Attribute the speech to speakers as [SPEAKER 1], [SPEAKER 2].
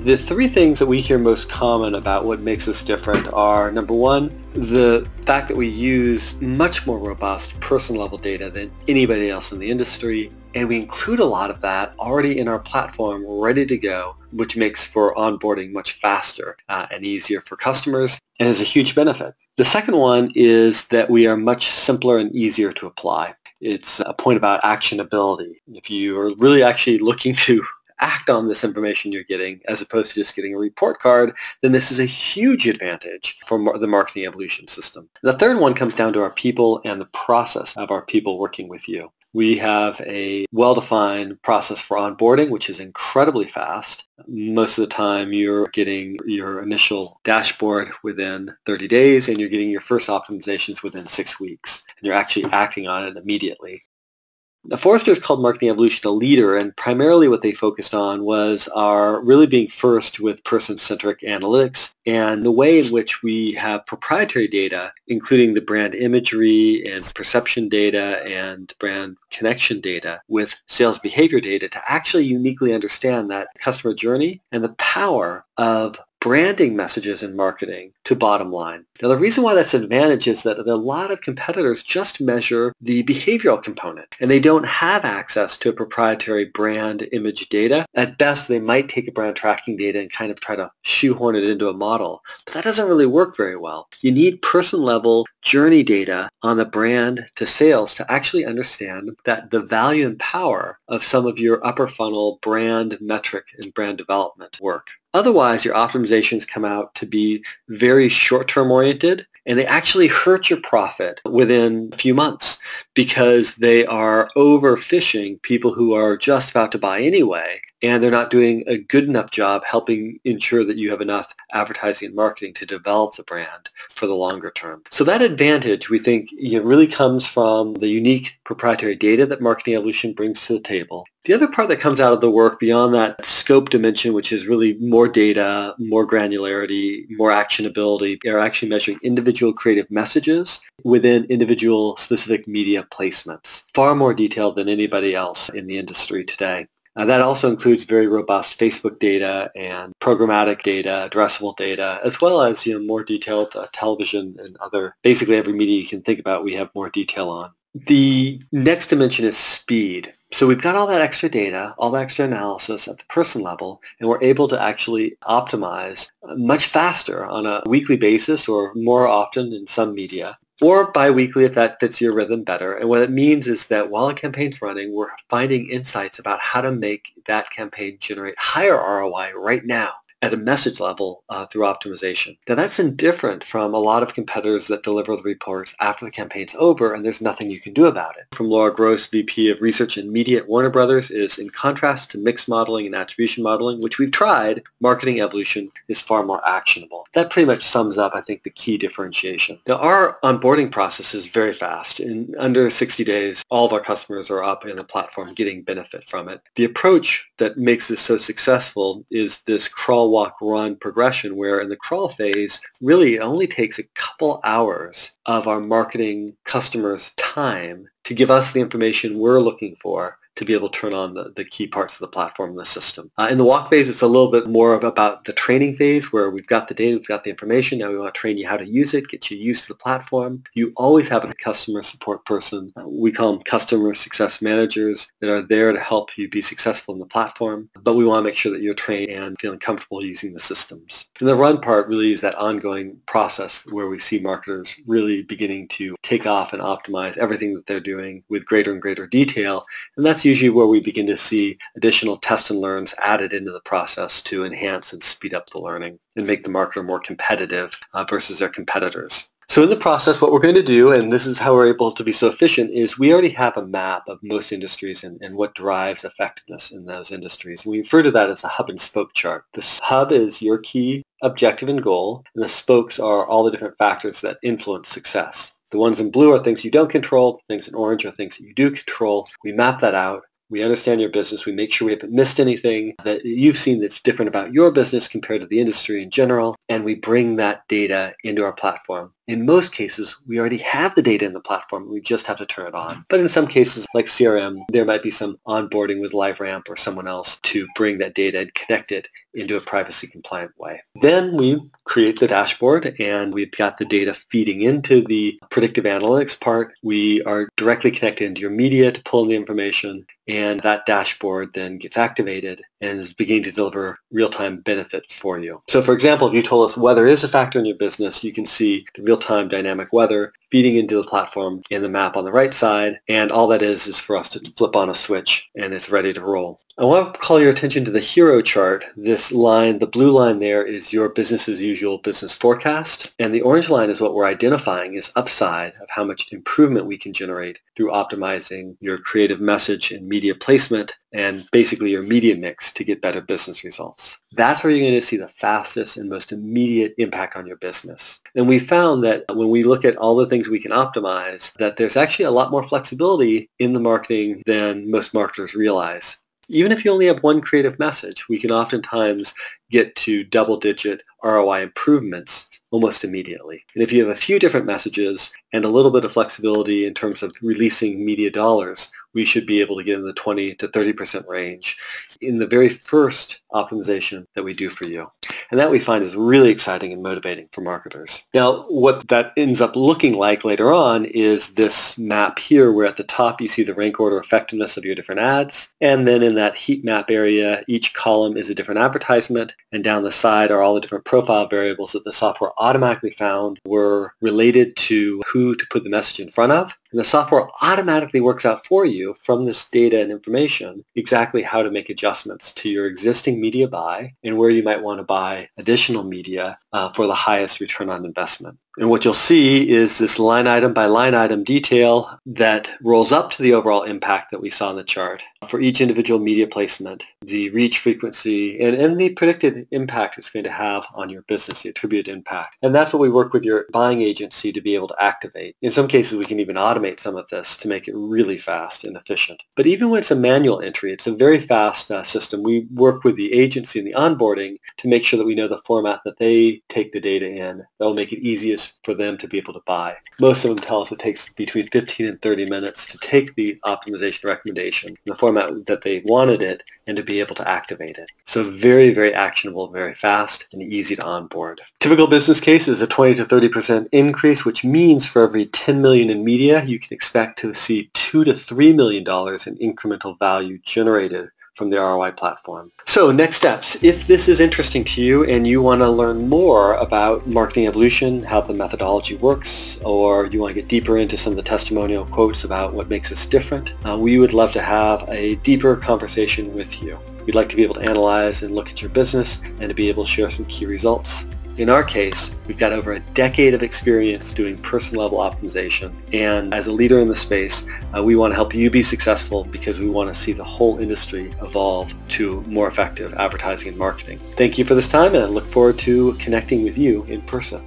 [SPEAKER 1] The three things that we hear most common about what makes us different are, number one, the fact that we use much more robust person-level data than anybody else in the industry, and we include a lot of that already in our platform ready to go, which makes for onboarding much faster and easier for customers and is a huge benefit. The second one is that we are much simpler and easier to apply. It's a point about actionability. If you are really actually looking to act on this information you're getting as opposed to just getting a report card, then this is a huge advantage for the marketing evolution system. The third one comes down to our people and the process of our people working with you. We have a well-defined process for onboarding, which is incredibly fast. Most of the time, you're getting your initial dashboard within 30 days, and you're getting your first optimizations within 6 weeks. And you're actually acting on it immediately. Now, Forrester's called Marketing Evolution a leader, and primarily what they focused on was our really being first with person-centric analytics and the way in which we have proprietary data, including the brand imagery and perception data and brand connection data with sales behavior data to actually uniquely understand that customer journey and the power of branding messages in marketing to bottom line. Now, the reason why that's an advantage is that a lot of competitors just measure the behavioral component, and they don't have access to proprietary brand image data. At best, they might take a brand tracking data and kind of try to shoehorn it into a model, but that doesn't really work very well. You need person-level journey data on the brand to sales to actually understand that the value and power of some of your upper funnel brand metric and brand development work. Otherwise, your optimizations come out to be very short-term oriented, and they actually hurt your profit within a few months because they are overfishing people who are just about to buy anyway, and they're not doing a good enough job helping ensure that you have enough advertising and marketing to develop the brand for the longer term. So that advantage, we think, really comes from the unique proprietary data that Marketing Evolution brings to the table. The other part that comes out of the work beyond that scope dimension, which is really more data, more granularity, more actionability, are actually measuring individual creative messages within individual specific media placements. Far more detailed than anybody else in the industry today. That also includes very robust Facebook data and programmatic data, addressable data, as well as more detailed television and other, basically every media you can think about, we have more detail on. The next dimension is speed. So we've got all that extra data, all that extra analysis at the person level, and we're able to actually optimize much faster on a weekly basis or more often in some media, or bi-weekly if that fits your rhythm better. And what it means is that while a campaign's running, we're finding insights about how to make that campaign generate higher ROI right now at a message level through optimization. Now that's indifferent from a lot of competitors that deliver the reports after the campaign's over and there's nothing you can do about it. From Laura Gross, VP of Research and Media at Warner Brothers, is in contrast to mixed modeling and attribution modeling, which we've tried, Marketing Evolution is far more actionable. That pretty much sums up, I think, the key differentiation. Now our onboarding process is very fast. In under 60 days, all of our customers are up in the platform getting benefit from it. The approach that makes this so successful is this crawl, walk, run progression, where in the crawl phase, really it only takes a couple hours of our marketing customers' time to give us the information we're looking for to be able to turn on the key parts of the platform and the system. In the walk phase, it's a little bit more about the training phase where we've got the data, we've got the information, now we want to train you how to use it, get you used to the platform. You always have a customer support person. We call them customer success managers that are there to help you be successful in the platform, but we want to make sure that you're trained and feeling comfortable using the systems. And the run part really is that ongoing process where we see marketers really beginning to take off and optimize everything that they're doing with greater and greater detail, and that's usually where we begin to see additional test and learns added into the process to enhance and speed up the learning and make the marketer more competitive versus their competitors. So in the process, what we're going to do, and this is how we're able to be so efficient, is we already have a map of most industries and what drives effectiveness in those industries. We refer to that as a hub and spoke chart. The hub is your key objective and goal, and the spokes are all the different factors that influence success. The ones in blue are things you don't control. Things in orange are things that you do control. We map that out. We understand your business. We make sure we haven't missed anything that you've seen that's different about your business compared to the industry in general. And we bring that data into our platform. In most cases, we already have the data in the platform. We just have to turn it on. But in some cases, like CRM, there might be some onboarding with LiveRamp or someone else to bring that data and connect it into a privacy compliant way. Then we create the dashboard and we've got the data feeding into the predictive analytics part. We are directly connected into your media to pull in the information, and that dashboard then gets activated and is beginning to deliver real-time benefit for you. So for example, if you told us weather is a factor in your business, you can see the real-time dynamic weather feeding into the platform in the map on the right side, and all that is for us to flip on a switch and it's ready to roll. I want to call your attention to the hero chart. This line, the blue line there, is your business as usual business forecast, and the orange line is what we're identifying as upside of how much improvement we can generate through optimizing your creative message and media placement and basically your media mix to get better business results. That's where you're going to see the fastest and most immediate impact on your business. And we found that when we look at all the things we can optimize, that there's actually a lot more flexibility in the marketing than most marketers realize. Even if you only have one creative message, we can oftentimes get to double-digit ROI improvements almost immediately. And if you have a few different messages and a little bit of flexibility in terms of releasing media dollars, we should be able to get in the 20 to 30% range in the very first optimization that we do for you. And that we find is really exciting and motivating for marketers. Now, what that ends up looking like later on is this map here, where at the top you see the rank order effectiveness of your different ads. And then in that heat map area, each column is a different advertisement. And down the side are all the different profile variables that the software automatically found were related to who to put the message in front of. And the software automatically works out for you from this data and information exactly how to make adjustments to your existing media buy and where you might want to buy additional media for the highest return on investment. And what you'll see is this line item by line item detail that rolls up to the overall impact that we saw in the chart for each individual media placement, the reach frequency, and the predicted impact it's going to have on your business, the attributed impact. And that's what we work with your buying agency to be able to activate. In some cases, we can even automate some of this to make it really fast and efficient. But even when it's a manual entry, it's a very fast system. We work with the agency and the onboarding to make sure that we know the format that they take the data in. That will make it easiest for them to be able to buy. Most of them tell us it takes between 15 and 30 minutes to take the optimization recommendation in the format that they wanted it and to be able to activate it. So very, very actionable, very fast, and easy to onboard. Typical business case is a 20 to 30% increase, which means for every 10 million in media, you can expect to see $2 to $3 million in incremental value generated from the ROI platform. So next steps, if this is interesting to you and you want to learn more about marketing evolution, how the methodology works, or you want to get deeper into some of the testimonial quotes about what makes us different, we would love to have a deeper conversation with you. We'd like to be able to analyze and look at your business and to be able to share some key results. In our case, we've got over a decade of experience doing person-level optimization, and as a leader in the space, we want to help you be successful because we want to see the whole industry evolve to more effective advertising and marketing. Thank you for this time, and I look forward to connecting with you in person.